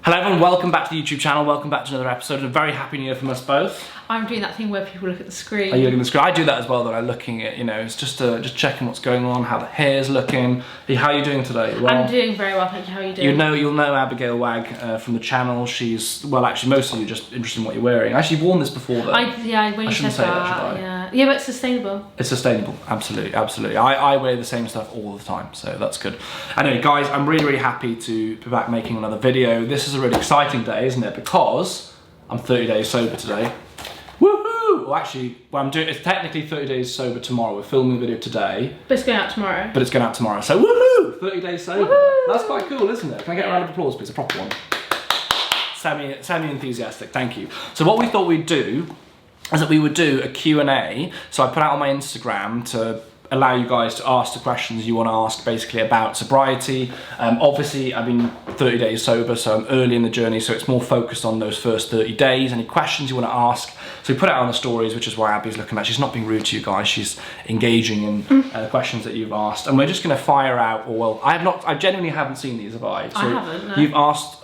Hello everyone, welcome back to the YouTube channel, welcome back to another episode. A very happy new year from us both. I'm doing that thing where people look at the screen. Are you looking at the screen? I do that as well, that I'm looking at, it's just checking what's going on, how the hair's looking. How are you doing today? Well, I'm doing very well, thank you. How are you doing? You'll know Abigail Wag from the channel. She's, well actually most of you are just interested in what you're wearing. Actually, you've worn this before though. Yeah, when you said that, yeah, but it's sustainable. It's sustainable, absolutely, absolutely. I wear the same stuff all the time, so that's good. Anyway, guys, I'm really, really happy to be back making another video. This is a really exciting day, isn't it? Because I'm 30 days sober today. Woohoo! Well, actually, it's technically 30 days sober tomorrow. We're filming the video today. But it's going out tomorrow. But it's going out tomorrow. So woohoo! 30 days sober. Woohoo! That's quite cool, isn't it? Can I get a round of applause, please? A proper one. Semi-enthusiastic, thank you. So what we thought we'd do is that we would do a Q&A. So I put out on my Instagram to allow you guys to ask the questions you want to ask basically about sobriety. Obviously I've been 30 days sober, so I'm early in the journey, so it's more focused on those first 30 days. Any questions you want to ask, so we put it out on the stories, which is why Abby's looking at. She's not being rude to you guys, she's engaging in the questions that you've asked, and we're just going to fire out, or well, I genuinely haven't seen these, have I? So I haven't, no. You've asked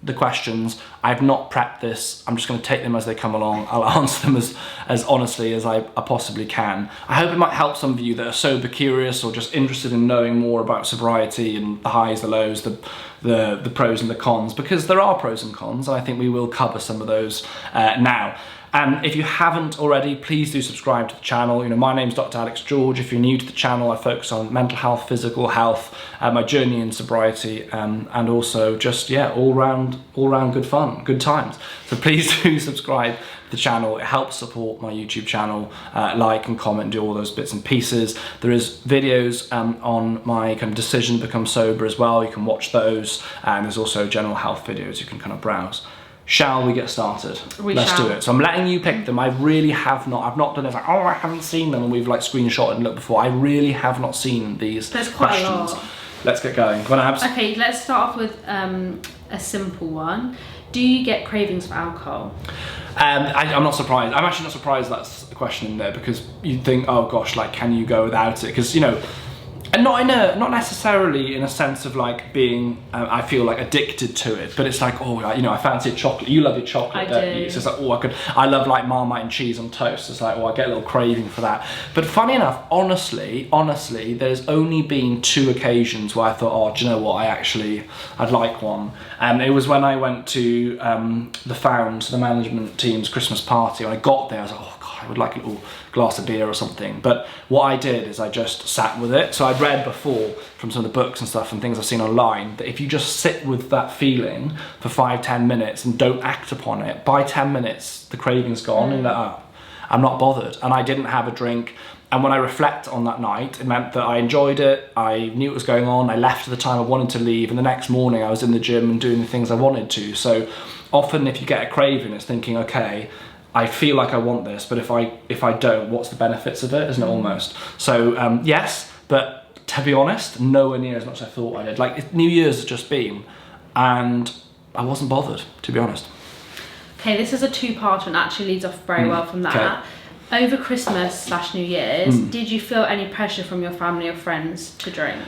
the questions, I've not prepped this, I'm just going to take them as they come along. I'll answer them as honestly as I possibly can. I hope it might help some of you that are sober curious or just interested in knowing more about sobriety and the highs, the lows, the pros and the cons, because there are pros and cons, and I think we will cover some of those now. And if you haven't already, please do subscribe to the channel. My name's Dr. Alex George. If you're new to the channel, I focus on mental health, physical health, my journey in sobriety, and also just, all round good fun, good times. So please do subscribe to the channel. It helps support my YouTube channel. Like and comment, do all those bits and pieces. There is videos on my kind of decision to become sober as well. You can watch those. And there's also general health videos you can kind of browse. Shall we get started? Let's do it. So I'm letting you pick them. I've not done it like, oh, I haven't seen them and we've like screenshotted and looked before. I really have not seen these questions. Quite a lot. Let's get going. Go on, Abs. Okay, let's start off with a simple one. Do you get cravings for alcohol? I'm not surprised. I'm actually not surprised that's the question in there, because you'd think, oh gosh, like, can you go without it? Because, and not necessarily in a sense of like being, I feel like addicted to it, but it's like, oh, I fancy a chocolate. You love your chocolate, don't you? So it's like, oh, I love like Marmite and cheese on toast. It's like, oh, I get a little craving for that. But funny enough, honestly, there's only been 2 occasions where I thought, oh, do you know what? I'd like one. And it was when I went to the management team's Christmas party. When I got there, I was like, oh God, I would like a little glass of beer or something. But what I did is I just sat with it. So I'd read before from some of the books and stuff and things I've seen online that if you just sit with that feeling for 5-10 minutes and don't act upon it, by 10 minutes the craving's gone, and you're like, oh, I'm not bothered. And I didn't have a drink. And when I reflect on that night, it meant that I enjoyed it, I knew what was going on, I left at the time I wanted to leave, and the next morning I was in the gym and doing the things I wanted to. So often if you get a craving, it's thinking, okay, I feel like I want this, but if I don't, what's the benefits of it, isn't it, almost? So yes, but to be honest, nowhere near as much as I thought I did. Like, New Year's has just been, and I wasn't bothered, to be honest. Okay, this is a 2-parter and actually leads off very well from that. Okay. Over Christmas/New Year's, did you feel any pressure from your family or friends to drink?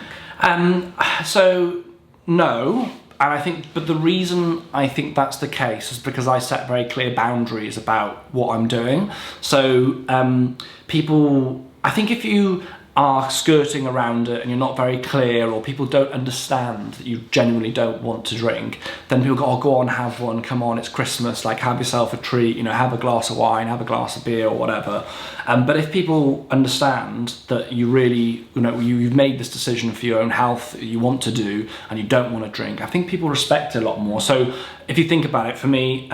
So, no. And I think, but the reason I think that's the case is because I set very clear boundaries about what I'm doing. So I think if you are skirting around it and you're not very clear, or people don't understand that you genuinely don't want to drink, then people go, oh, go on, have one, come on, it's Christmas, like have yourself a treat, have a glass of wine, have a glass of beer or whatever. But if people understand that you really, you've made this decision for your own health, you want to do, and you don't want to drink, I think people respect it a lot more. So if you think about it, for me,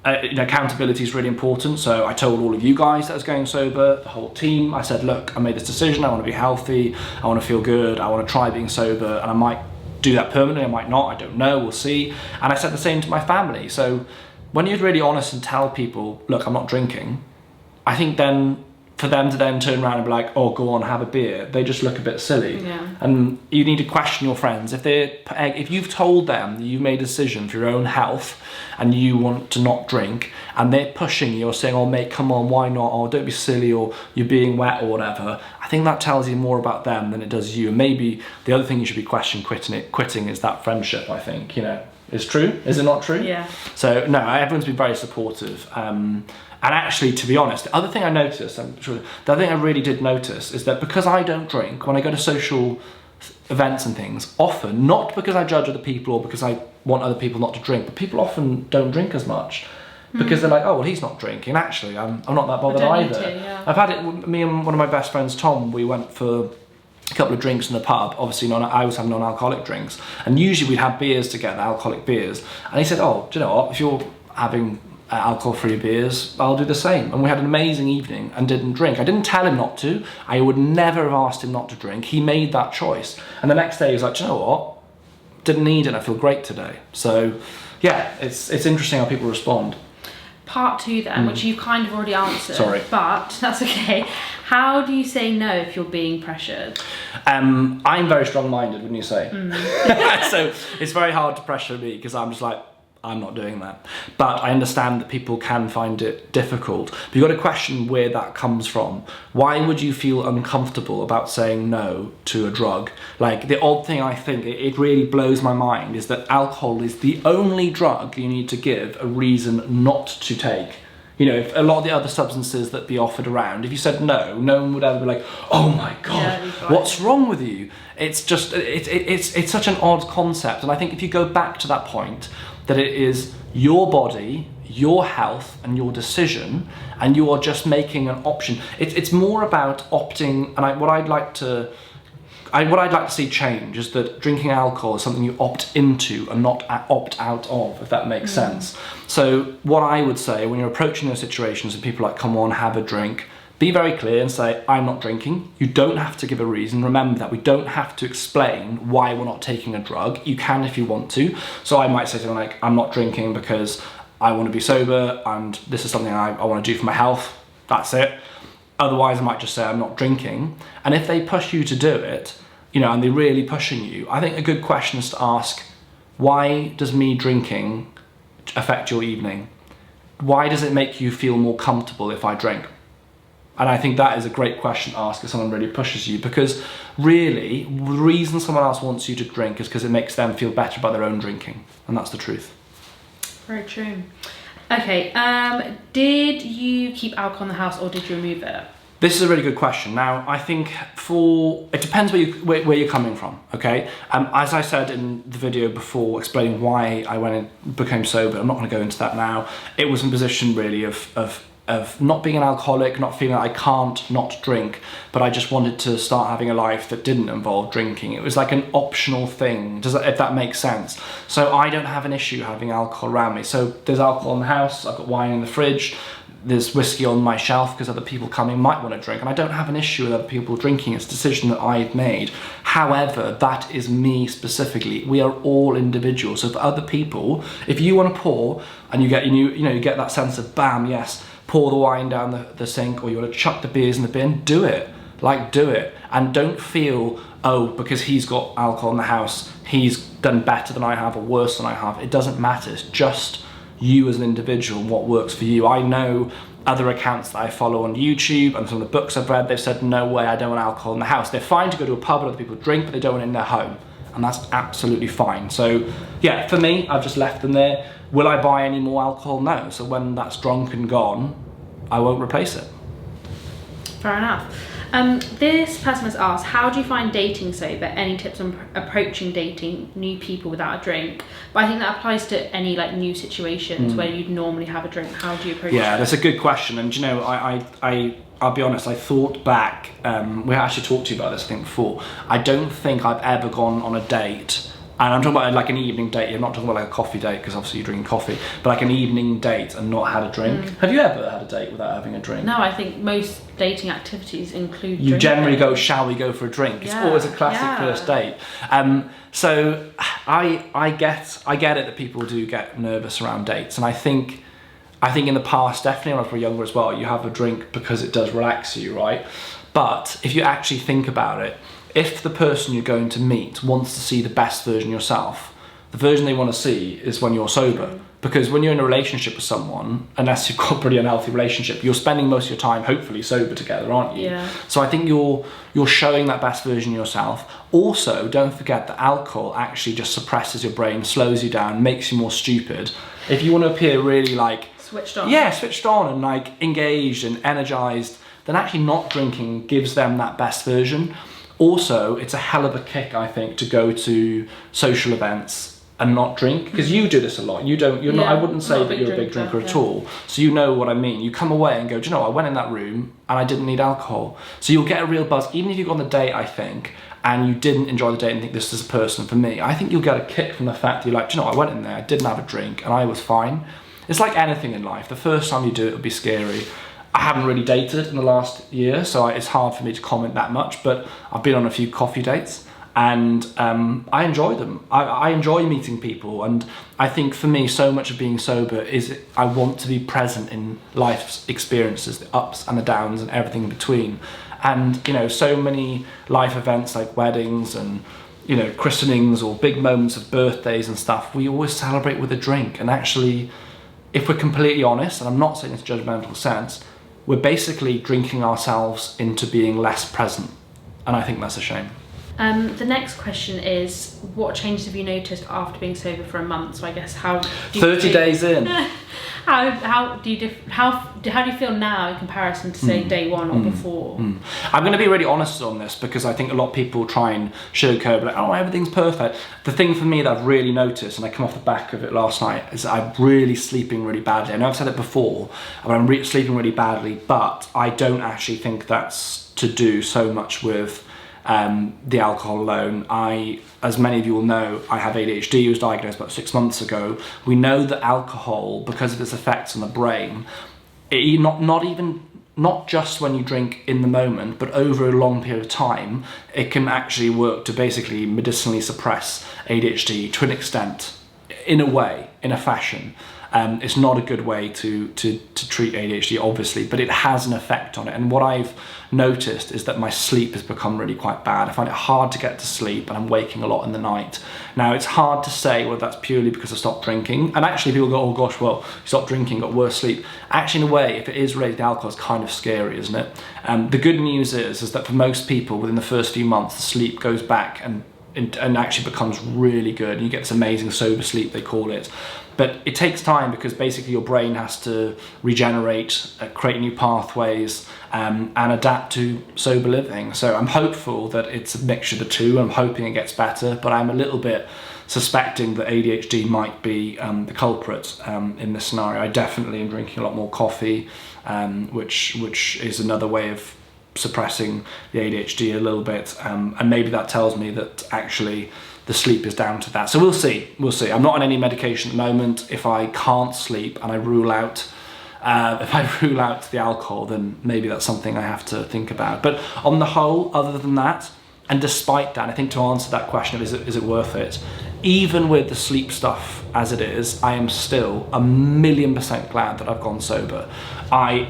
accountability is really important. So I told all of you guys that I was going sober, the whole team. I said, look, I made this decision. I want to be healthy. I want to feel good. I want to try being sober, and I might do that permanently. I might not. I don't know. We'll see. And I said the same to my family. So when you're really honest and tell people, look, I'm not drinking, I think then for them to then turn around and be like, oh, go on, have a beer, they just look a bit silly. Yeah. And you need to question your friends. If you've told them that you've made a decision for your own health and you want to not drink, and they're pushing you or saying, oh mate, come on, why not? Oh, don't be silly, or you're being wet or whatever, I think that tells you more about them than it does you. And maybe the other thing you should be quitting is that friendship, I think, is true. Is it not true? Yeah. So no, everyone's been very supportive. And actually, to be honest, the other thing I noticed, the other thing I really did notice is that because I don't drink, when I go to social events and things, often, not because I judge other people or because I want other people not to drink, but people often don't drink as much. Because they're like, oh, well, he's not drinking. Actually, I'm not that bothered either. I've had it, me and one of my best friends, Tom, we went for a couple of drinks in the pub. Obviously, I was having non-alcoholic drinks. And usually we'd have beers together, alcoholic beers. And he said, oh, do you know what? If you're having alcohol-free beers, I'll do the same. And we had an amazing evening and didn't drink. I didn't tell him not to. I would never have asked him not to drink. He made that choice. And the next day he was like, do you know what? Didn't need it. I feel great today. So, yeah, it's interesting how people respond. Part 2 then, which you've kind of already answered. Sorry. But that's okay. How do you say no if you're being pressured? I'm very strong-minded, wouldn't you say? So it's very hard to pressure me because I'm just like, I'm not doing that. But I understand that people can find it difficult. But you've got to question where that comes from. Why would you feel uncomfortable about saying no to a drug? Like, the odd thing I think, it really blows my mind, is that alcohol is the only drug you need to give a reason not to take. You know, if a lot of the other substances that be offered around, if you said no, no one would ever be like, oh my God, what's wrong with you? It's just, it's such an odd concept. And I think if you go back to that point, that it is your body, your health, and your decision, and you are just making an option. It's more about opting, and what I'd like to see change is that drinking alcohol is something you opt into and not opt out of, if that makes sense. So what I would say when you're approaching those situations and people are like, come on, have a drink, be very clear and say, I'm not drinking. You don't have to give a reason. Remember that we don't have to explain why we're not taking a drug. You can if you want to. So I might say something like, I'm not drinking because I want to be sober and this is something I want to do for my health. That's it. Otherwise, I might just say I'm not drinking. And if they push you to do it, you know, and they're really pushing you, I think a good question is to ask, why does me drinking affect your evening? Why does it make you feel more comfortable if I drink? And I think that is a great question to ask if someone really pushes you, because really, the reason someone else wants you to drink is because it makes them feel better about their own drinking. And that's the truth. Very true. Okay, did you keep alcohol in the house or did you remove it? This is a really good question. Now, I think it depends where you're coming from, okay? As I said in the video before, explaining why I went and became sober, I'm not going to go into that now. It was in a position really of not being an alcoholic, not feeling like I can't not drink, but I just wanted to start having a life that didn't involve drinking. It was like an optional thing, if that makes sense. So I don't have an issue having alcohol around me. So there's alcohol in the house, I've got wine in the fridge, there's whiskey on my shelf because other people coming might want to drink, and I don't have an issue with other people drinking. It's a decision that I've made. However, that is me specifically. We are all individuals. So for other people, if you want to pour and you get that sense of bam, yes, pour the wine down the sink, or you want to chuck the beers in the bin, do it. Like, do it. And don't feel, oh, because he's got alcohol in the house, he's done better than I have or worse than I have. It doesn't matter. It's just you as an individual and what works for you. I know other accounts that I follow on YouTube and some of the books I've read, they've said, no way, I don't want alcohol in the house. They're fine to go to a pub and other people drink, but they don't want it in their home. And that's absolutely fine. So yeah, for me, I've just left them there. Will I buy any more alcohol? No. So when that's drunk and gone, I won't replace it. Fair enough. This person has asked, how do you find dating sober? Any tips on approaching dating new people without a drink? But I think that applies to any like new situations where you'd normally have a drink. How do you approach it? Yeah, that's a good question. And you know, I'll be honest, I thought back, we actually talked to you about this I think before. I don't think I've ever gone on a date, and I'm talking about like an evening date, I'm not talking about like a coffee date because obviously you're drinking coffee, but like an evening date and not had a drink. Have you ever had a date without having a drink? No, I think most dating activities include drinking. You generally go, shall we go for a drink? It's always a classic first date. So I get it that people do get nervous around dates, and I think in the past, definitely when I was younger as well, you have a drink because it does relax you, right? But if you actually think about it, if the person you're going to meet wants to see the best version of yourself, the version they want to see is when you're sober. Because when you're in a relationship with someone, unless you've got a pretty unhealthy relationship, you're spending most of your time hopefully sober together, aren't you? Yeah. So I think you're showing that best version of yourself. Also, don't forget that alcohol actually just suppresses your brain, slows you down, makes you more stupid. If you want to appear really like switched on. Yeah, switched on and like engaged and energized, then actually not drinking gives them that best version. Also, it's a hell of a kick, I think, to go to social events and not drink, because you do this a lot. You're not, I wouldn't say that you're a big drinker at all. So you know what I mean. You come away and go, do you know, I went in that room and I didn't need alcohol. So you'll get a real buzz, even if you go on the date, I think, and you didn't enjoy the date and think this is a person for me. I think you'll get a kick from the fact that you're like, do you know, I went in there, I didn't have a drink and I was fine. It's like anything in life. The first time you do it will be scary. I haven't really dated in the last year, so it's hard for me to comment that much, but I've been on a few coffee dates. And I enjoy them. I enjoy meeting people, and I think for me, so much of being sober is I want to be present in life's experiences, the ups and the downs and everything in between. And you know, so many life events like weddings and you know, christenings or big moments of birthdays and stuff, we always celebrate with a drink. And actually, if we're completely honest, and I'm not saying this in a judgmental sense, we're basically drinking ourselves into being less present. And I think that's a shame. The next question is, what changes have you noticed after being sober for a month? So I guess how do you 30 days in. how do you feel now in comparison to say day one or before? I'm going to be really honest on this, because I think a lot of people try and sugarcoat, like, oh, everything's perfect. The thing for me that I've really noticed, and I come off the back of it last night, is I'm really sleeping really badly. I know I've said it before, but I'm sleeping really badly, but I don't actually think that's to do so much with the alcohol alone. As many of you will know, I have ADHD. I was diagnosed about 6 months ago. We know that alcohol, because of its effects on the brain, not just when you drink in the moment, but over a long period of time, it can actually work to basically medicinally suppress ADHD to an extent, in a way, in a fashion. It's not a good way to treat ADHD, obviously, but it has an effect on it. And what I've noticed is that my sleep has become really quite bad. I find it hard to get to sleep, and I'm waking a lot in the night. Now, it's hard to say whether that's purely because I stopped drinking. And actually, people go, oh gosh, well, you stopped drinking, got worse sleep. Actually, in a way, if it is related to alcohol, it's kind of scary, isn't it? The good news is that for most people, within the first few months, the sleep goes back and actually becomes really good. You get this amazing sober sleep, they call it. But it takes time, because basically your brain has to regenerate, create new pathways, and adapt to sober living. So I'm hopeful that it's a mixture of the two. I'm hoping it gets better, but I'm a little bit suspecting that ADHD might be the culprit in this scenario. I definitely am drinking a lot more coffee, which is another way of suppressing the ADHD a little bit, and maybe that tells me that actually the sleep is down to that. So we'll see. I'm not on any medication at the moment. If I can't sleep and I rule out the alcohol, then maybe that's something I have to think about. But on the whole, other than that, and despite that, I think to answer that question of is it worth it, even with the sleep stuff as it is, I am still 1,000,000% glad that I've gone sober. I've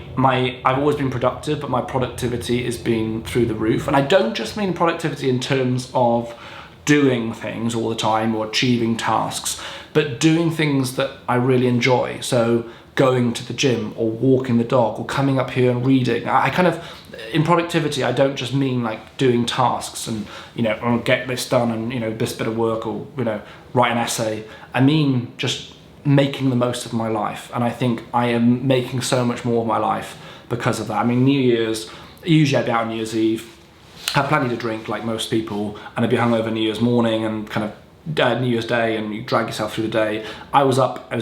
always been productive, but my productivity has been through the roof. And I don't just mean productivity in terms of doing things all the time or achieving tasks, but doing things that I really enjoy. So going to the gym or walking the dog or coming up here and reading. I kind of, in productivity, I don't just mean like doing tasks and, you know, I'll get this done and, you know, this bit of work or, you know, write an essay. I mean just making the most of my life. And I think I am making so much more of my life because of that. I mean, New Year's, usually I'd be out on New Year's Eve, have plenty to drink like most people, and I'd be hungover New Year's morning and kind of New Year's Day, and you drag yourself through the day. I was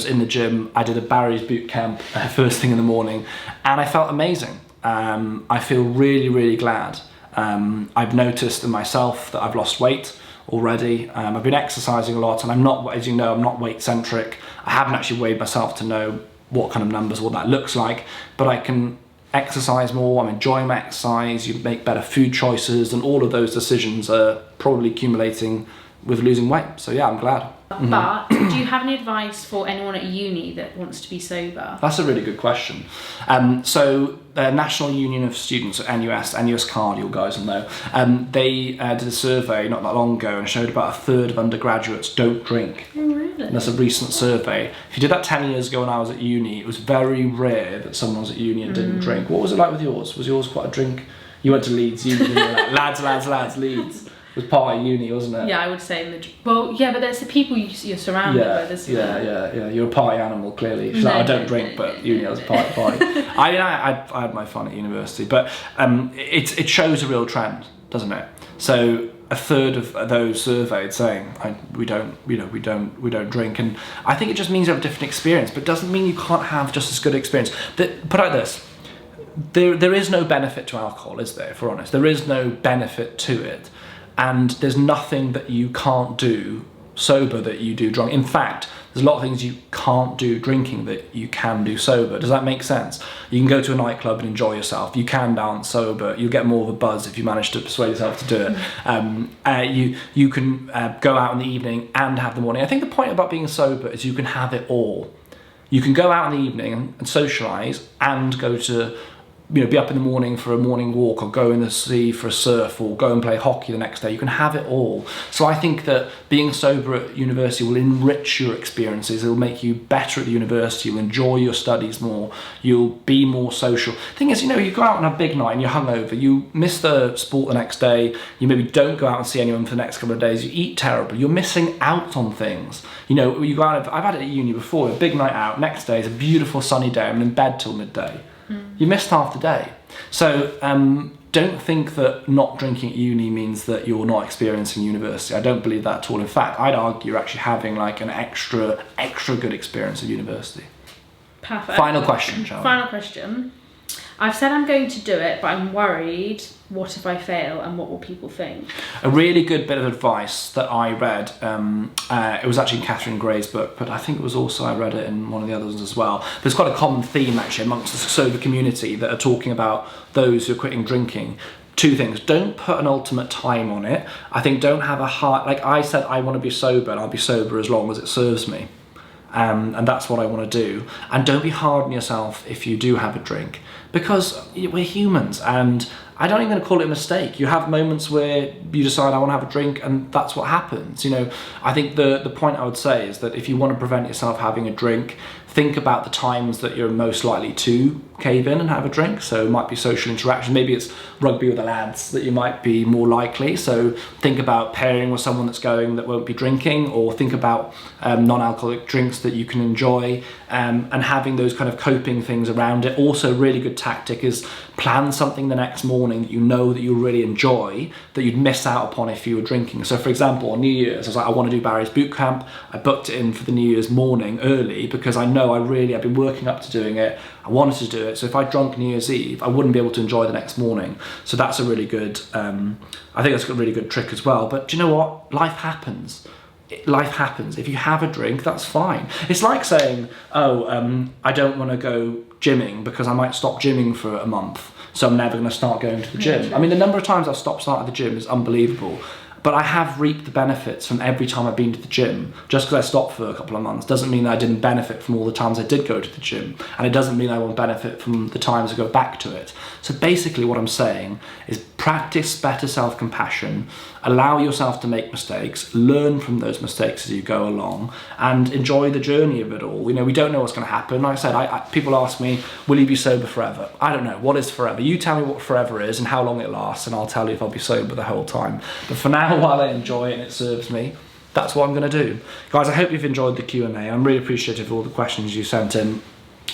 in the gym, I did a Barry's boot camp first thing in the morning, and I felt amazing. I feel really, really glad. I've noticed in myself that I've lost weight already. I've been exercising a lot, and I'm not, as you know, I'm not weight centric. I haven't actually weighed myself to know what kind of numbers, what that looks like, but I can exercise more, I'm enjoying my exercise, you make better food choices, and all of those decisions are probably accumulating with losing weight. So yeah, I'm glad. But do you have any advice for anyone at uni that wants to be sober? That's a really good question. So the National Union of Students, NUS Card, you guys will know, they did a survey not that long ago and showed about a third of undergraduates don't drink. Oh, really? And that's a recent survey. If you did that 10 years ago when I was at uni, it was very rare that someone was at uni and didn't drink. What was it like with yours? Was yours quite a drink? You went to Leeds Uni, didn't you? Like, lads, Leeds. It was part of uni, wasn't it? Yeah, I would say. But there's the people you're surrounded with. Yeah. You're a party animal, clearly. She's like, I don't drink, but uni, I was a party. I had my fun at university, but it shows a real trend, doesn't it? So a third of those surveyed saying we don't drink, and I think it just means you have a different experience, but it doesn't mean you can't have just as good an experience. Put it like this. There is no benefit to alcohol, is there? If we're honest, there is no benefit to it. And there's nothing that you can't do sober that you do drunk. In fact, there's a lot of things you can't do drinking that you can do sober. Does that make sense? You can go to a nightclub and enjoy yourself. You can dance sober. You'll get more of a buzz if you manage to persuade yourself to do it. You can go out in the evening and have the morning. I think the point about being sober is you can have it all. You can go out in the evening and socialise and go to be up in the morning for a morning walk, or go in the sea for a surf, or go and play hockey the next day. You can have it all. So I think that being sober at university will enrich your experiences. It will make you better at the university. You'll enjoy your studies more. You'll be more social. The thing is, you go out on a big night and you're hungover. You miss the sport the next day. You maybe don't go out and see anyone for the next couple of days. You eat terribly. You're missing out on things. You go out. I've had it at uni before. A big night out. Next day is a beautiful sunny day. I'm in bed till midday. You missed half the day. So don't think that not drinking at uni means that you're not experiencing university. I don't believe that at all. In fact, I'd argue you're actually having like an extra good experience at university. Perfect. Final question, shall we? Final question. I've said I'm going to do it, but I'm worried. What if I fail, and what will people think? A really good bit of advice that I read, it was actually in Catherine Gray's book, but I think it was also, I read it in one of the others as well. There's quite a common theme actually amongst the sober community that are talking about those who are quitting drinking. Two things. Don't put an ultimate time on it. I think don't have a hard, like I said, I want to be sober, and I'll be sober as long as it serves me. And that's what I want to do. And don't be hard on yourself if you do have a drink, because we're humans, and I don't even want to call it a mistake. You have moments where you decide I want to have a drink, and that's what happens. I think the point I would say is that if you want to prevent yourself having a drink, think about the times that you're most likely to cave in and have a drink. So it might be social interaction. Maybe it's rugby with the lads that you might be more likely. So think about pairing with someone that's going that won't be drinking, or think about non-alcoholic drinks that you can enjoy, and having those kind of coping things around it. Also, a really good tactic is plan something the next morning that you know that you'll really enjoy, that you'd miss out upon if you were drinking. So for example, on New Year's, I was like, I want to do Barry's boot camp. I booked it in for the New Year's morning early because I know I've been working up to doing it. I wanted to do it. So if I drunk New Year's Eve, I wouldn't be able to enjoy the next morning. So that's a really good, I think that's a really good trick as well. But do you know what? Life happens. Life happens. If you have a drink, that's fine. It's like saying, I don't want to go gymming because I might stop gymming for a month, so I'm never going to start going to the gym. I mean, the number of times I've started the gym is unbelievable. But I have reaped the benefits from every time I've been to the gym. Just because I stopped for a couple of months doesn't mean that I didn't benefit from all the times I did go to the gym. And it doesn't mean I won't benefit from the times I go back to it. So basically what I'm saying is practice better self-compassion, allow yourself to make mistakes, learn from those mistakes as you go along, and enjoy the journey of it all. We don't know what's going to happen. Like I said, people ask me, will you be sober forever? I don't know. What is forever? You tell me what forever is and how long it lasts, and I'll tell you if I'll be sober the whole time. But for now, while I enjoy it and it serves me, that's what I'm going to do. Guys, I hope you've enjoyed the Q&A. I'm really appreciative of all the questions you sent in.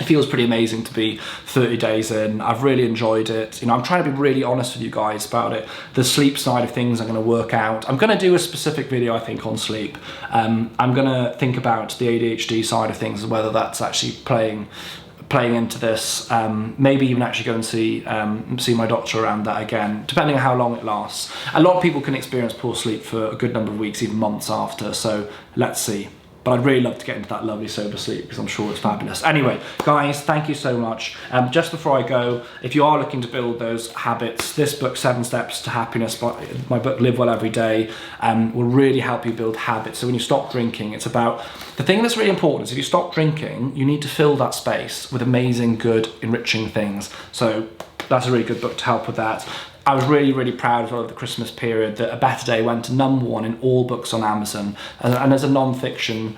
It feels pretty amazing to be 30 days in. I've really enjoyed it. I'm trying to be really honest with you guys about it. The sleep side of things I'm going to work out. I'm going to do a specific video, I think, on sleep. I'm going to think about the ADHD side of things, whether that's actually playing into this. Maybe even actually go and see my doctor around that again, depending on how long it lasts. A lot of people can experience poor sleep for a good number of weeks, even months after. So let's see. But I'd really love to get into that lovely sober sleep because I'm sure it's fabulous. Anyway, guys, thank you so much. Just before I go, if you are looking to build those habits, this book, 7 Steps to Happiness, my book, Live Well Every Day, will really help you build habits. So when you stop drinking, it's about, the thing that's really important is if you stop drinking, you need to fill that space with amazing, good, enriching things. So that's a really good book to help with that. I was really, really proud as well of the Christmas period that A Better Day went to #1 in all books on Amazon. And as a non-fiction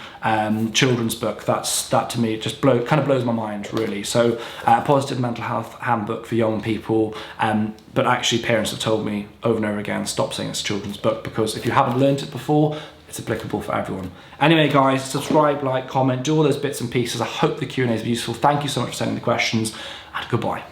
children's book, that to me just kind of blows my mind, really. So a positive mental health handbook for young people. But actually parents have told me over and over again, stop saying it's a children's book, because if you haven't learnt it before, it's applicable for everyone. Anyway, guys, subscribe, like, comment, do all those bits and pieces. I hope the Q&As are useful. Thank you so much for sending the questions, and goodbye.